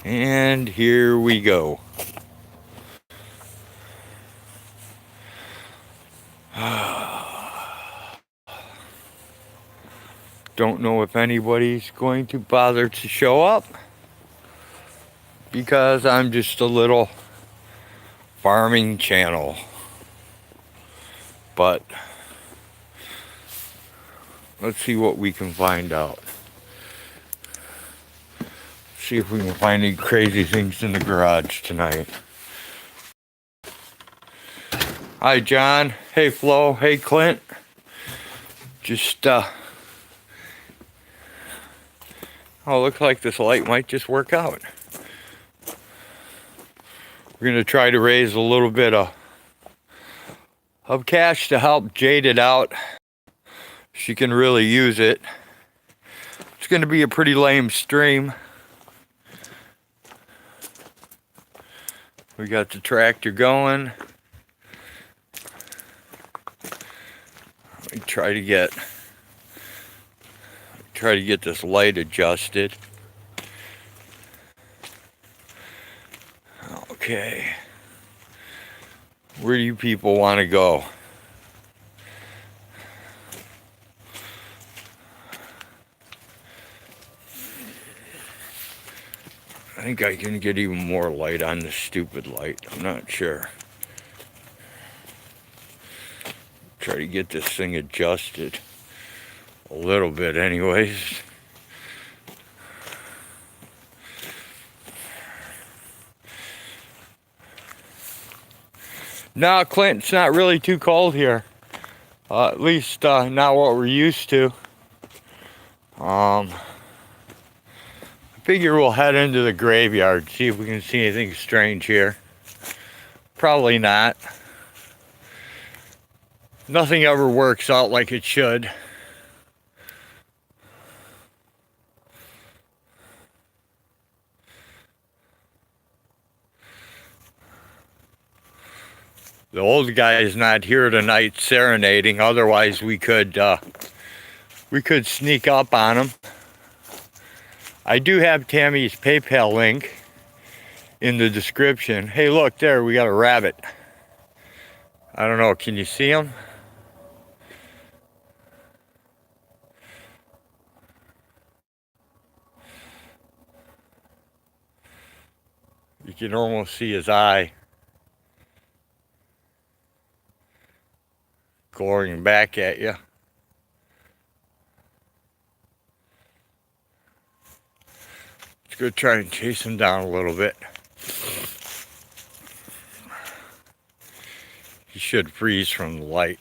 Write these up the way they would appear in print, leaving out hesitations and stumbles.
And here we go. Don't know if anybody's going to bother to show up because I'm just a little farming channel. But let's see what we can find out. See if we can find any crazy things in the garage tonight. Hi, John. Hey, Flo. Hey, Clint. Just, oh, looks like this light might just work out. We're going to try to raise a little bit of cash to help Jaded out. She can really use it. It's going to be a pretty lame stream. We got the tractor going. Let me try to get this light adjusted. Okay. Where do you people want to go? I think I can get even more light on this stupid light. I'm not sure. Try to get this thing adjusted a little bit anyways. No, Clint, it's not really too cold here. At least not what we're used to. I figure we'll head into the graveyard, see if we can see anything strange here. Probably not. Nothing ever works out like it should. The old guy is not here tonight serenading, otherwise we could sneak up on him. I do have Tammy's PayPal link in the description. Hey, look there, we got a rabbit. I don't know, can you see him? You can almost see his eye glaring back at you. Let's go try and chase him down a little bit. He should freeze from the light.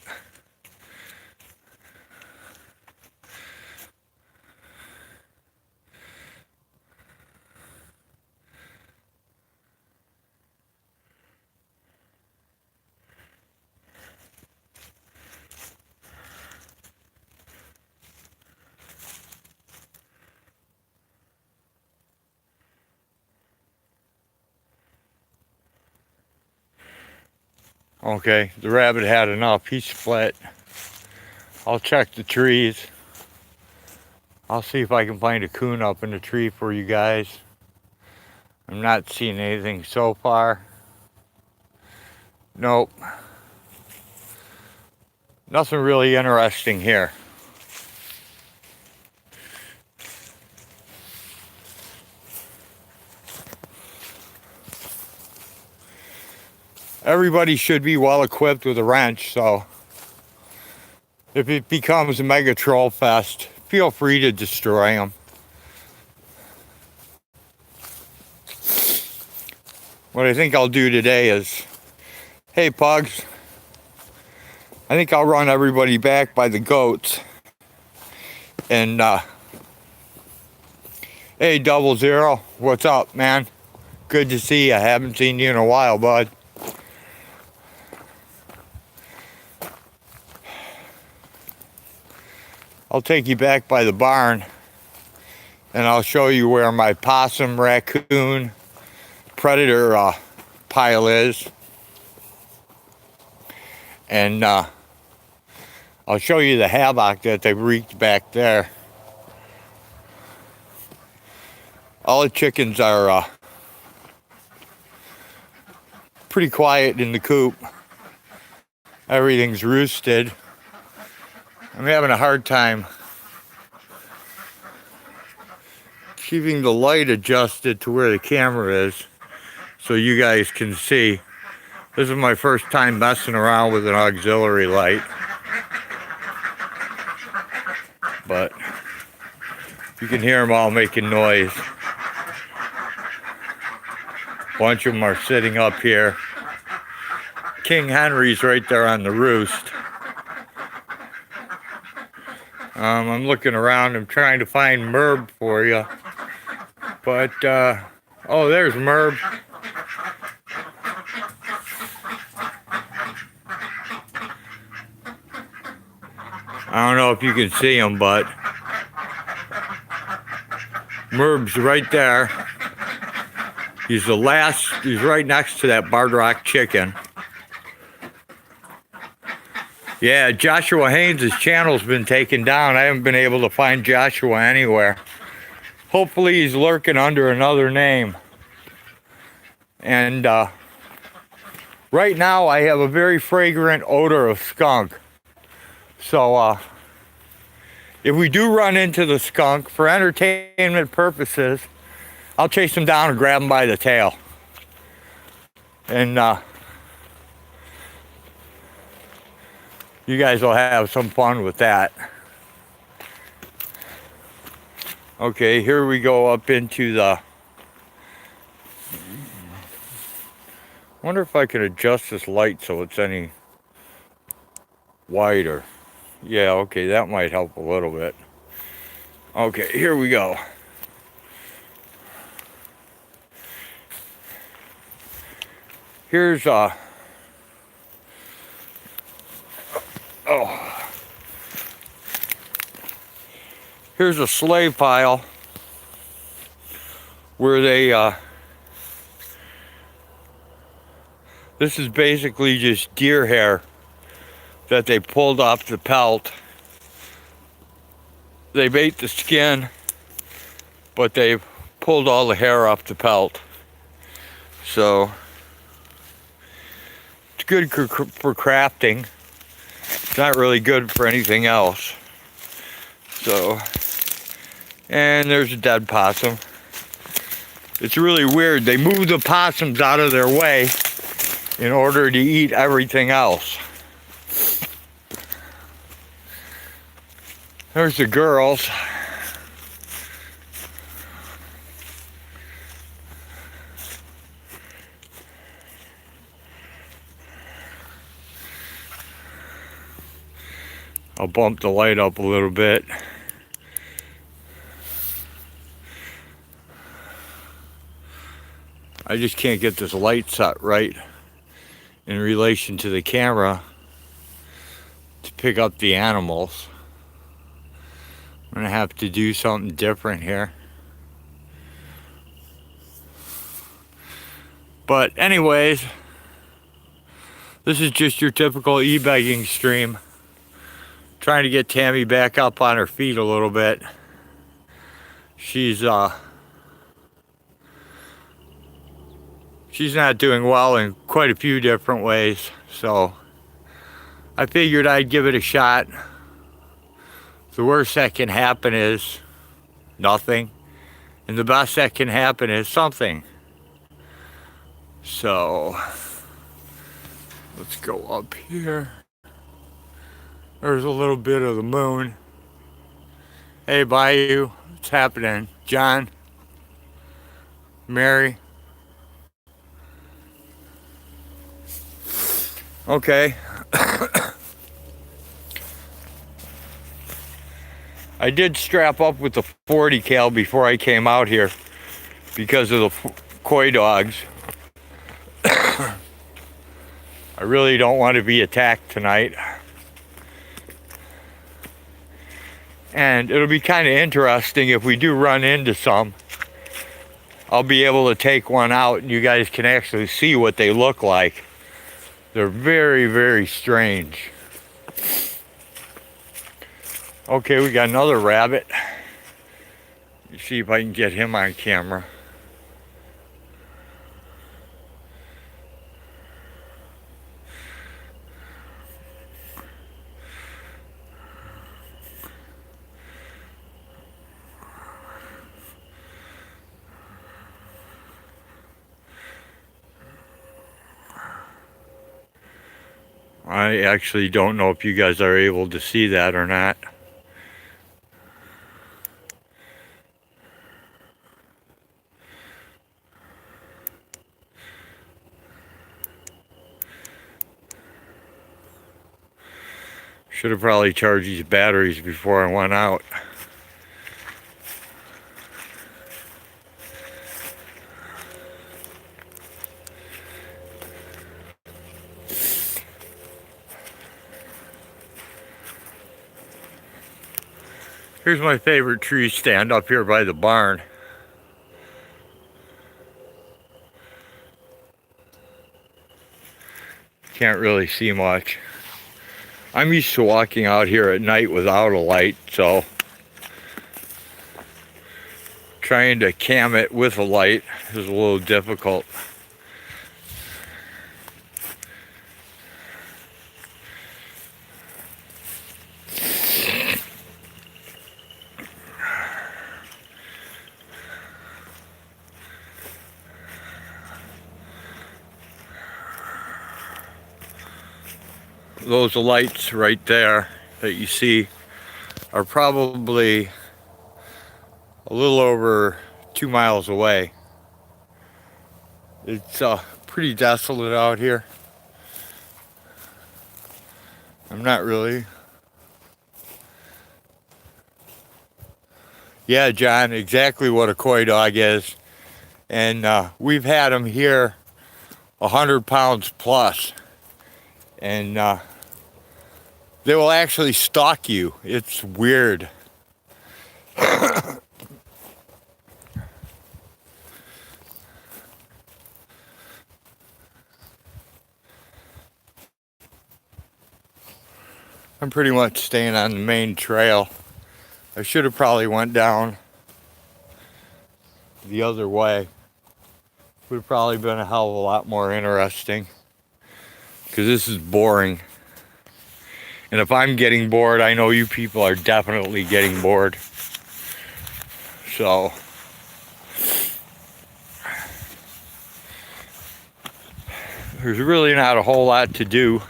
Okay, the rabbit had enough. He split. I'll check the trees. I'll see if I can find a coon up in the tree for you guys. I'm not seeing anything so far. Nope. Nothing really interesting here. Everybody should be well equipped with a wrench, so if it becomes a mega troll fest, feel free to destroy them. What I think I'll do today is, hey pugs, I think I'll run everybody back by the goats. And hey 00, what's up, man? Good to see you. I haven't seen you in a while, bud. I'll take you back by the barn and I'll show you where my possum, raccoon, predator pile is. And I'll show you the havoc that they've wreaked back there. All the chickens are pretty quiet in the coop. Everything's roosted. I'm having a hard time keeping the light adjusted to where the camera is so you guys can see. This is my first time messing around with an auxiliary light. But you can hear them all making noise. A bunch of them are sitting up here. King Henry's right there on the roost. I'm looking around. I'm trying to find Merb for you. But, oh, there's Merb. I don't know if you can see him, but Merb's right there. He's right next to that Barred Rock chicken. Yeah, Joshua Haynes' channel's been taken down. I haven't been able to find Joshua anywhere. Hopefully he's lurking under another name. And right now I have a very fragrant odor of skunk. So if we do run into the skunk, for entertainment purposes, I'll chase him down and grab him by the tail. And you guys will have some fun with that. Okay, here we go up into the... wonder if I can adjust this light so it's any wider. Yeah, okay, that might help a little bit. Okay, here we go. Here's here's a slave pile where they this is basically just deer hair that they pulled off the pelt. They ate the skin, but they pulled all the hair off the pelt. So it's good for crafting. It's not really good for anything else. So, and there's a dead possum. It's really weird. They move the possums out of their way in order to eat everything else. There's the girls. I'll bump the light up a little bit. I just can't get this light set right in relation to the camera to pick up the animals. I'm gonna have to do something different here. But anyways, this is just your typical e-begging stream. Trying to get Tammy back up on her feet a little bit. She's not doing well in quite a few different ways, so I figured I'd give it a shot. The worst that can happen is nothing, and the best that can happen is something. So let's go up here. There's a little bit of the moon. Hey, Bayou, what's happening? John, Mary. Okay. I did strap up with the 40 cal before I came out here because of the coy dogs. I really don't want to be attacked tonight. And it'll be kind of interesting if we do run into some. I'll be able to take one out and you guys can actually see what they look like. They're very, very strange. Okay, we got another rabbit. Let's see if I can get him on camera. I actually don't know if you guys are able to see that or not. Should have probably charged these batteries before I went out. Here's my favorite tree stand up here by the barn. Can't really see much. I'm used to walking out here at night without a light, so trying to cam it with a light is a little difficult. Those lights right there that you see are probably a little over 2 miles away. It's pretty desolate out here. I'm not really. Yeah, John, exactly what a koi dog is. And we've had them here 100 pounds plus. And they will actually stalk you. It's weird. I'm pretty much staying on the main trail. I should have probably went down the other way. Would have probably been a hell of a lot more interesting. Because this is boring. And if I'm getting bored, I know you people are definitely getting bored. So there's really not a whole lot to do.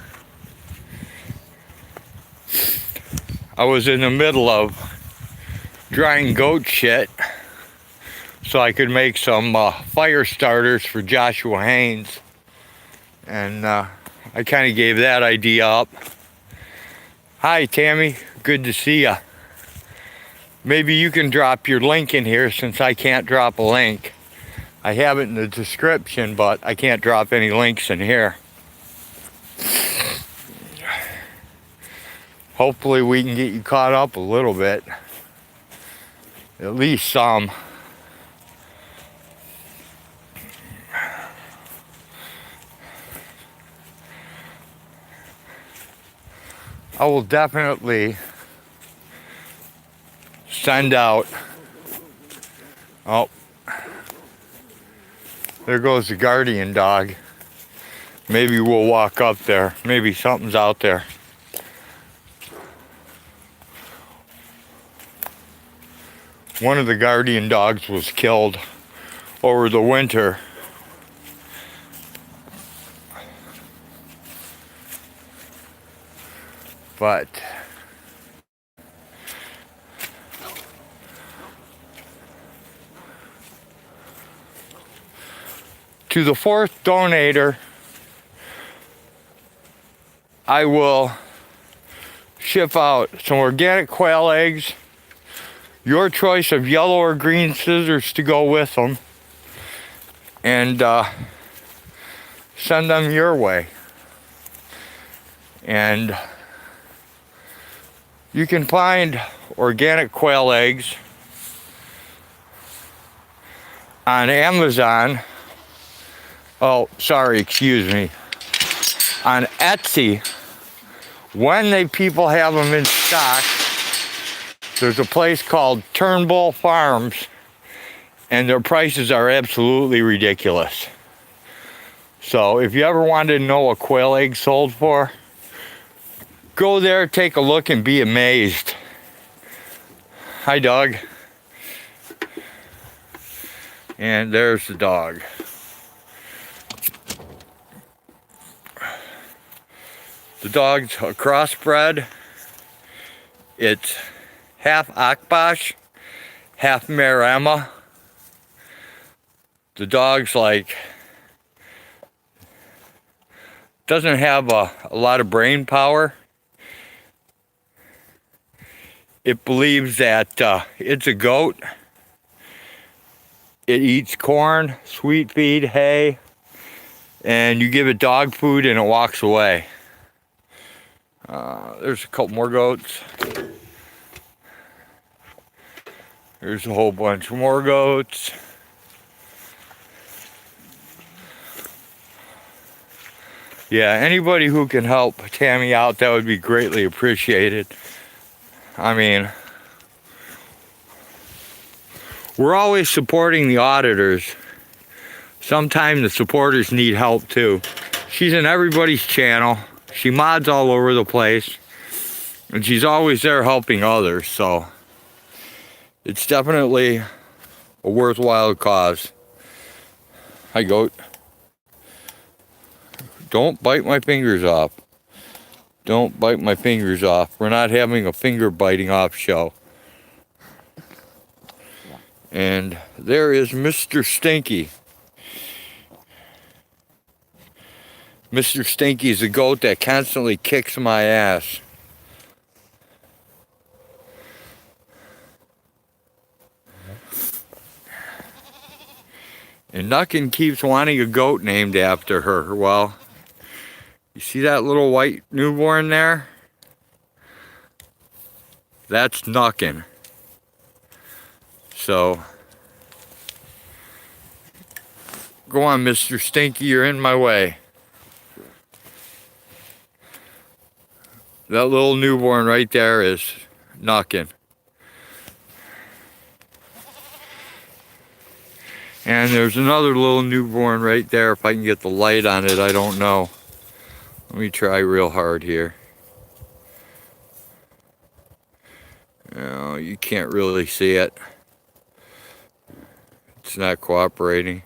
I was in the middle of drying goat shit so I could make some fire starters for Joshua Haynes. And I kind of gave that idea up. Hi, Tammy. Good to see ya. Maybe you can drop your link in here since I can't drop a link. I have it in the description, but I can't drop any links in here. Hopefully we can get you caught up a little bit. At least some. I will definitely send out. Oh, there goes the guardian dog. Maybe we'll walk up there. Maybe something's out there. One of the guardian dogs was killed over the winter. But to the fourth donator, I will ship out some organic quail eggs, your choice of yellow or green scissors to go with them, and send them your way. And you can find organic quail eggs on Amazon. Oh, sorry, excuse me. On Etsy, when people have them in stock, there's a place called Turnbull Farms, and their prices are absolutely ridiculous. So if you ever wanted to know what quail eggs sold for, go there, take a look, and be amazed. Hi, dog. And there's the dog. The dog's a crossbred. It's half Akbash, half Marama. The dog's like, doesn't have a lot of brain power. It believes that it's a goat. It eats corn, sweet feed, hay, and you give it dog food and it walks away. There's a couple more goats. There's a whole bunch more goats. Yeah, anybody who can help Tammy out, that would be greatly appreciated. I mean, we're always supporting the auditors. Sometimes the supporters need help too. She's in everybody's channel. She mods all over the place. And she's always there helping others, so it's definitely a worthwhile cause. Hi, goat. Don't bite my fingers off. Don't bite my fingers off. We're not having a finger biting off show. And there is Mr. Stinky. Mr. Stinky is a goat that constantly kicks my ass. And Nuckin keeps wanting a goat named after her. Well, you see that little white newborn there? That's Nuckin. So, go on, Mr. Stinky, you're in my way. That little newborn right there is Nuckin. And there's another little newborn right there. If I can get the light on it, I don't know. Let me try real hard here. No, you can't really see it. It's not cooperating.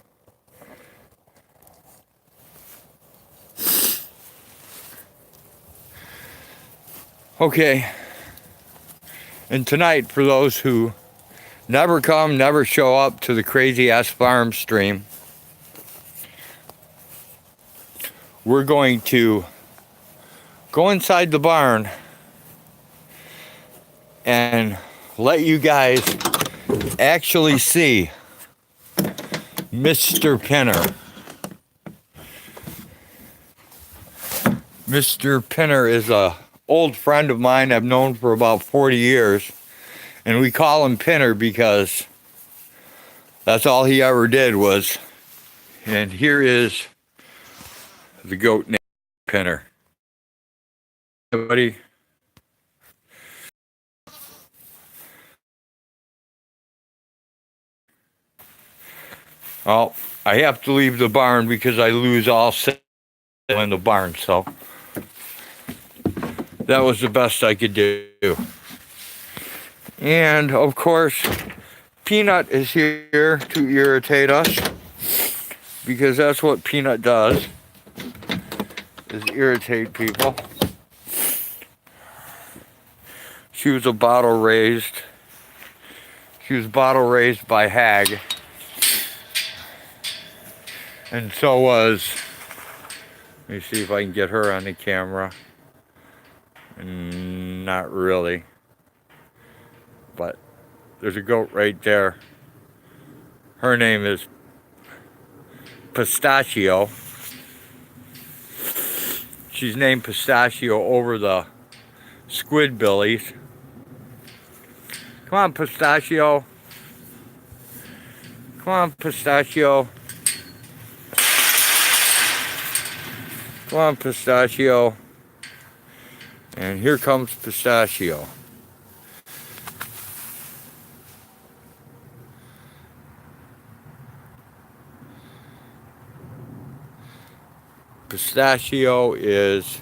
Okay. And tonight, for those who never come, never show up to the Crazy Ass Farm stream, we're going to go inside the barn and let you guys actually see Mr. Pinner. Mr. Pinner is a old friend of mine I've known for about 40 years. And we call him Pinner because that's all he ever did was. And here is the goat named Pinner. Everybody. Oh, I have to leave the barn because I lose all signal in the barn, so that was the best I could do. And of course, Peanut is here to irritate us because that's what Peanut does, is irritate people. She was bottle raised. She was bottle raised by Hag. And so was, let me see if I can get her on the camera. Not really. But there's a goat right there. Her name is Pistachio. She's named Pistachio over the Squidbillies. Come on, Pistachio. Come on, Pistachio. Come on, Pistachio. And here comes Pistachio. Pistachio is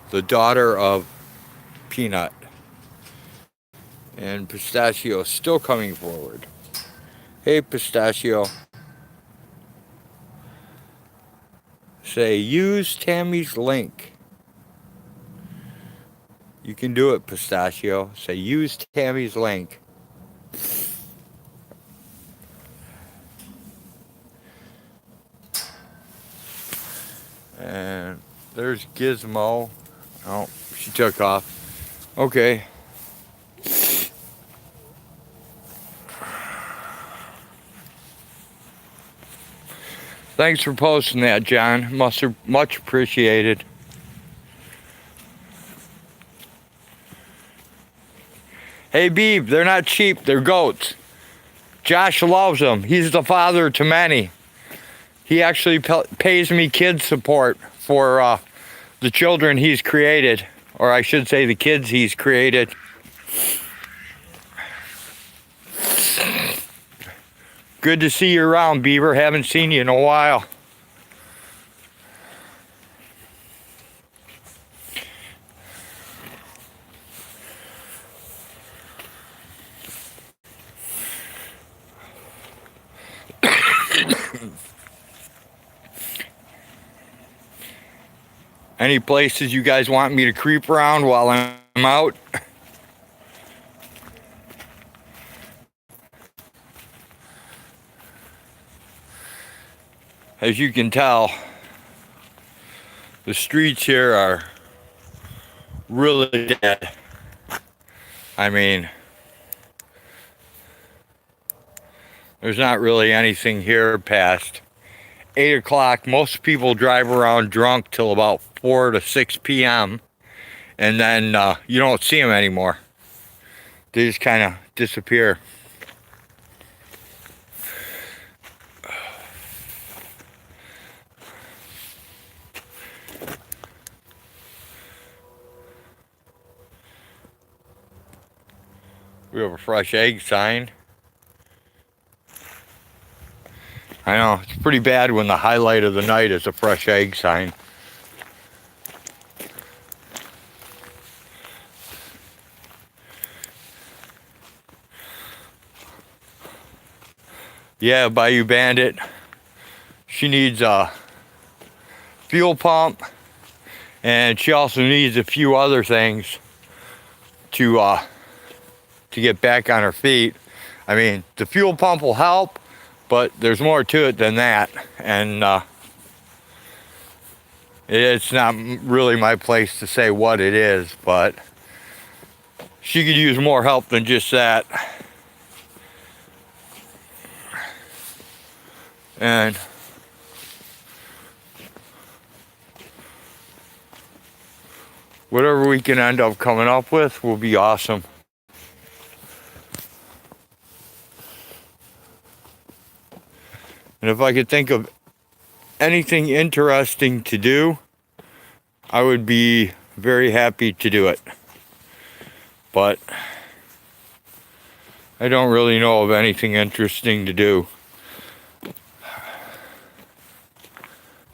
the daughter of Peanut. And Pistachio is still coming forward. Hey, Pistachio. Say, use Tammy's link. You can do it, Pistachio. Say, use Tammy's link. And there's Gizmo. Oh, she took off. Okay. Thanks for posting that, John. Much appreciated. Hey, Beeb, they're not sheep, they're goats. Josh loves them. He's the father to many. He actually pays me kid support for the children he's created. Or I should say the kids he's created. Good to see you around, Beaver. Haven't seen you in a while. Any places you guys want me to creep around while I'm out? As you can tell, the streets here are really dead. I mean, there's not really anything here past 8 o'clock. Most people drive around drunk till about 4 to 6 p.m. And then you don't see them anymore. They just kind of disappear. We have a fresh egg sign. I know, it's pretty bad when the highlight of the night is a fresh egg sign. Yeah, Bayou Bandit. She needs a fuel pump, and she also needs a few other things to get back on her feet. I mean, the fuel pump will help, but there's more to it than that, and it's not really my place to say what it is, but she could use more help than just that. And whatever we can end up coming up with will be awesome. And if I could think of anything interesting to do, I would be very happy to do it. But I don't really know of anything interesting to do.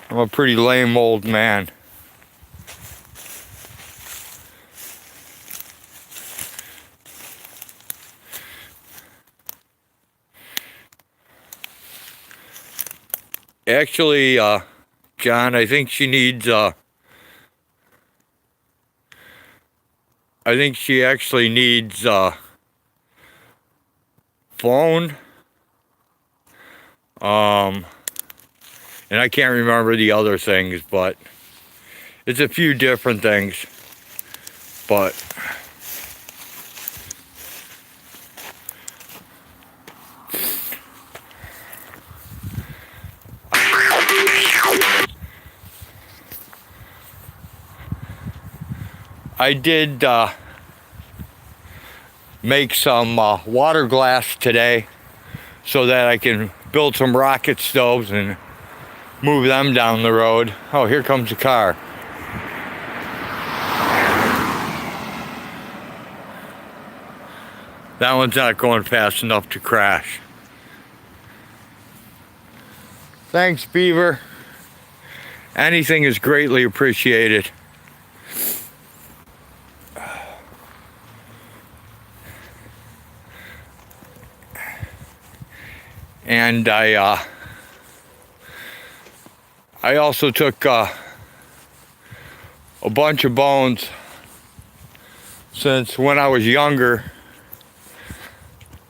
I'm a pretty lame old man. Actually, John, I think she needs, I think she actually needs a phone. And I can't remember the other things, but it's a few different things. But I did make some water glass today so that I can build some rocket stoves and move them down the road. Oh, here comes the car. That one's not going fast enough to crash. Thanks, Beaver. Anything is greatly appreciated. And I also took a bunch of bones since when I was younger,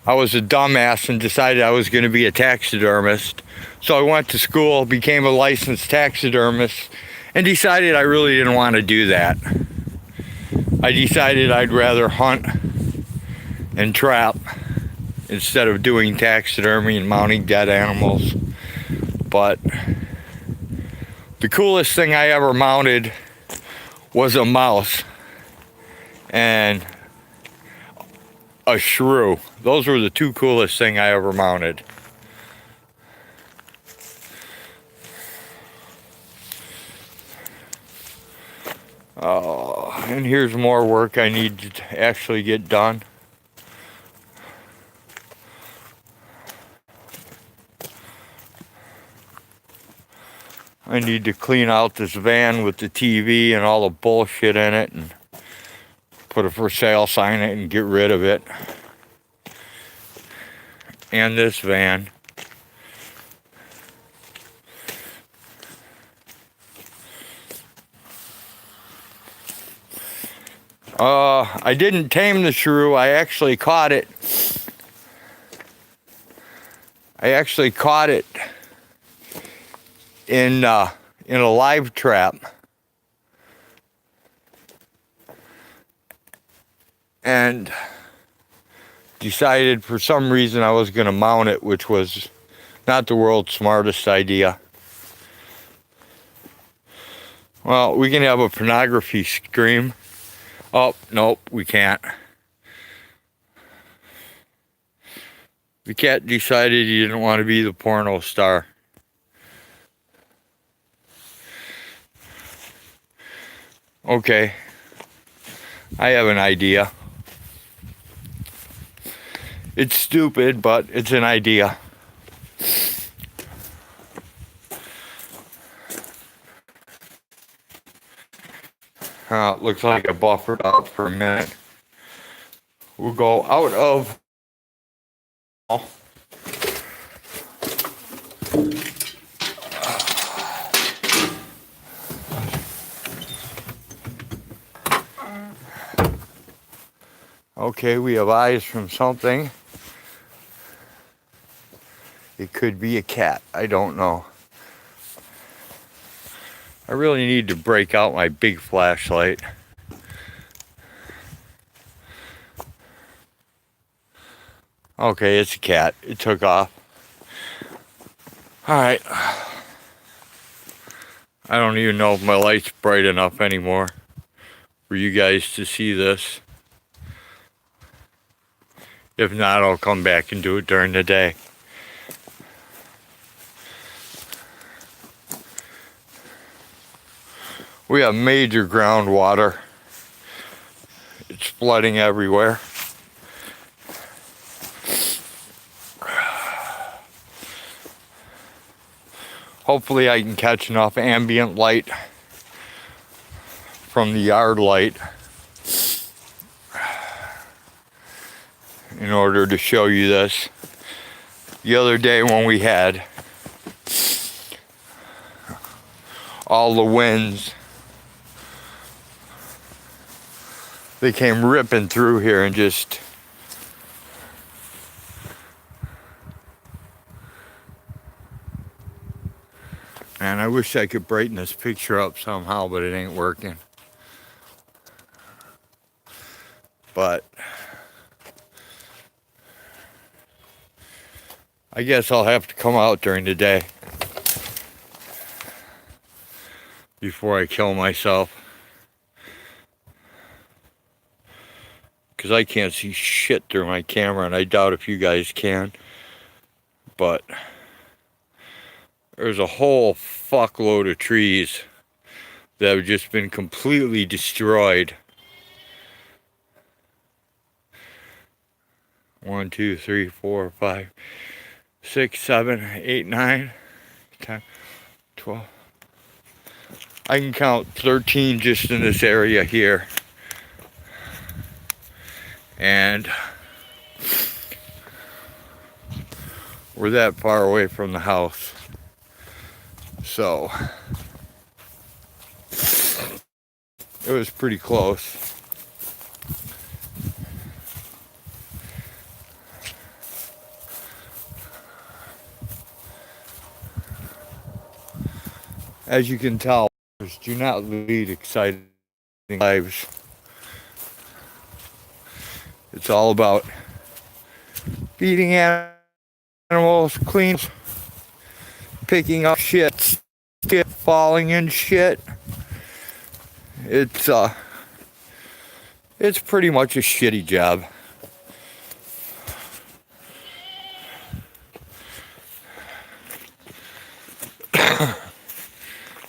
I was a dumbass and decided I was going to be a taxidermist. So I went to school, became a licensed taxidermist, and decided I really didn't want to do that. I decided I'd rather hunt and trap instead of doing taxidermy and mounting dead animals. But the coolest thing I ever mounted was a mouse and a shrew. Those were the two coolest things I ever mounted. Oh, and here's more work I need to actually get done. I need to clean out this van with the TV and all the bullshit in it and put a for sale sign in it and get rid of it. And this van. I didn't tame the shrew. I actually caught it. In a live trap. And decided for some reason I was going to mount it, which was not the world's smartest idea. Well, we can have a pornography stream. Oh, nope, we can't. The cat decided he didn't want to be the porno star. Okay, I have an idea. It's stupid, but it's an idea. It looks like I buffered out for a minute. We'll go out of... Okay, we have eyes from something. It could be a cat, I don't know. I really need to break out my big flashlight. Okay, it's a cat. It took off. Alright. I don't even know if my light's bright enough anymore for you guys to see this. If not, I'll come back and do it during the day. We have major groundwater. It's flooding everywhere. Hopefully I can catch enough ambient light from the yard light in order to show you this. The other day when we had all the winds, they came ripping through here and just man, I wish I could brighten this picture up somehow, but it ain't working. But I guess I'll have to come out during the day before I kill myself. Because I can't see shit through my camera, and I doubt if you guys can. But there's a whole fuckload of trees that have just been completely destroyed. 1, 2, 3, 4, 5, 6, 7, 8, 9, 10, 12. I can count 13 just in this area here. And we're that far away from the house. So it was pretty close. As you can tell, do not lead exciting lives. It's all about feeding animals, cleaning, picking up shit, falling in shit. It's pretty much a shitty job.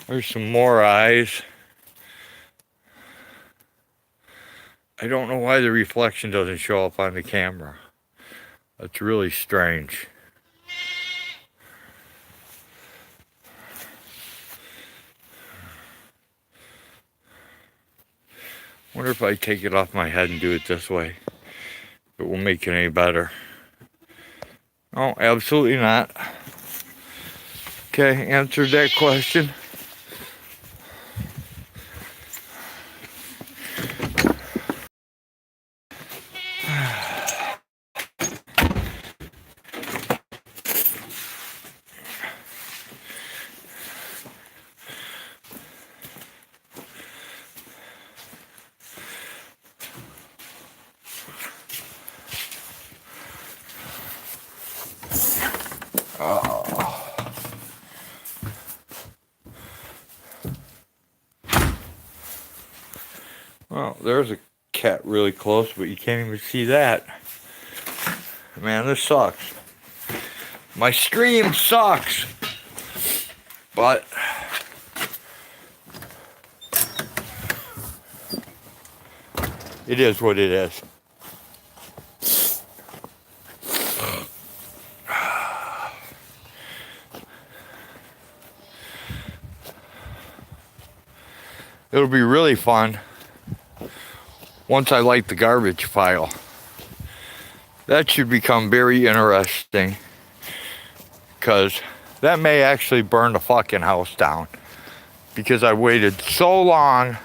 There's some more eyes. I don't know why the reflection doesn't show up on the camera. That's really strange. Wonder if I take it off my head and do it this way, if it will make it any better. Oh, absolutely not. Okay, answered that question. Well, there's a cat really close, but you can't even see that. Man, this sucks. My stream sucks. But it is what it is. It'll be really fun once I light the garbage file. That should become very interesting, because that may actually burn the fucking house down, because I waited so long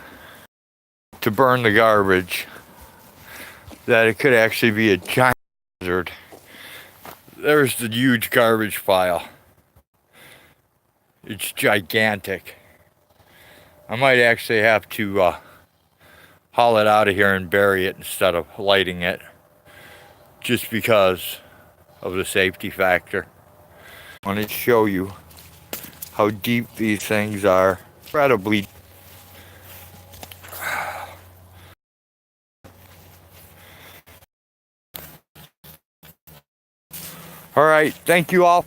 to burn the garbage that it could actually be a giant hazard. There's the huge garbage file. It's gigantic. I might actually have to haul it out of here and bury it instead of lighting it, just because of the safety factor. I want to show you how deep these things are. Incredibly. All right, thank you all.